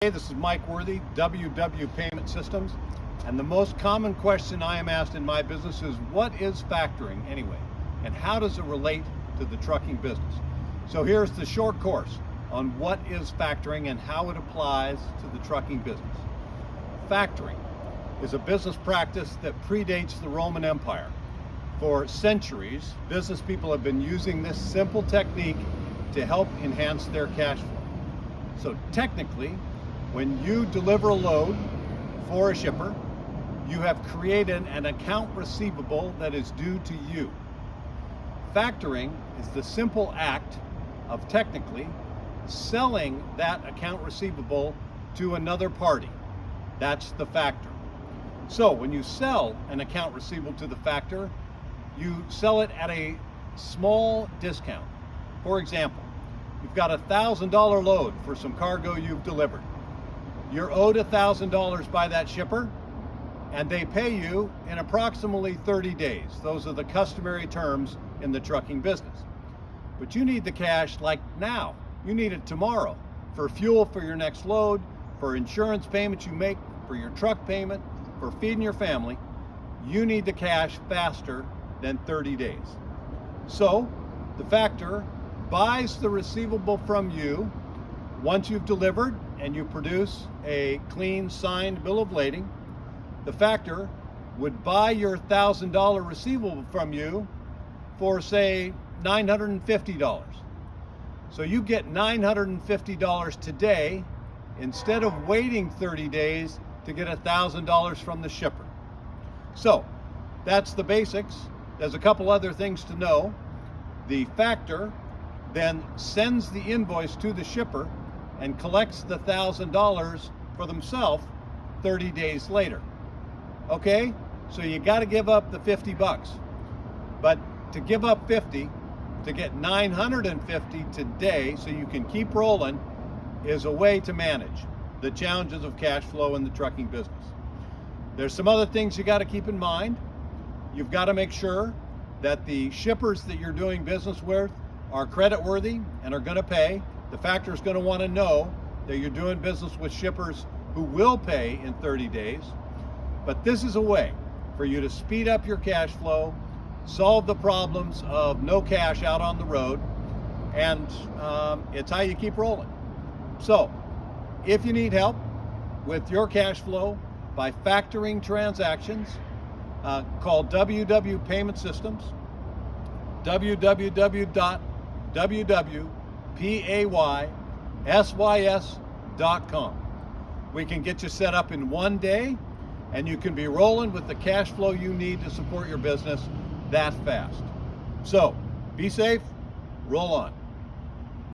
Hey, this is Mike Worthy, WW Payment Systems, and the most common question I am asked in my business is, what is factoring anyway, and how does it relate to the trucking business? So here's the short course on what is factoring and how it applies to the trucking business. Factoring is a business practice that predates the Roman Empire. For centuries, business people have been using this simple technique to help enhance their cash flow. So technically, when you deliver a load for a shipper, you have created an account receivable that is due to you. Factoring is the simple act of technically selling that account receivable to another party. That's the factor. So when you sell an account receivable to the factor, you sell it at a small discount. For example, you've got a $1,000 load for some cargo you've delivered. You're owed $1,000 by that shipper, and they pay you in approximately 30 days. Those are the customary terms in the trucking business. But you need the cash like now. You need it tomorrow for fuel for your next load, for insurance payments you make, for your truck payment, for feeding your family. You need the cash faster than 30 days. So the factor buys the receivable from you once you've delivered and you produce a clean signed bill of lading. The factor would buy your $1,000 receivable from you for, say, $950. So you get $950 today instead of waiting 30 days to get $1,000 from the shipper. So that's the basics. There's a couple other things to know. The factor then sends the invoice to the shipper and collects the $1,000 for themselves 30 days later. Okay, so you got to give up the 50 bucks. But to give up 50 to get 950 today so you can keep rolling is a way to manage the challenges of cash flow in the trucking business. There's some other things you got to keep in mind. You've got to make sure that the shippers that you're doing business with are credit worthy and are going to pay. The factor is going to want to know that you're doing business with shippers who will pay in 30 days. But this is a way for you to speed up your cash flow, solve the problems of no cash out on the road, and it's how you keep rolling. So if you need help with your cash flow by factoring transactions, call WW Payment Systems, www.paysyS.com. We can get you set up in one day, and you can be rolling with the cash flow you need to support your business that fast. So be safe, roll on.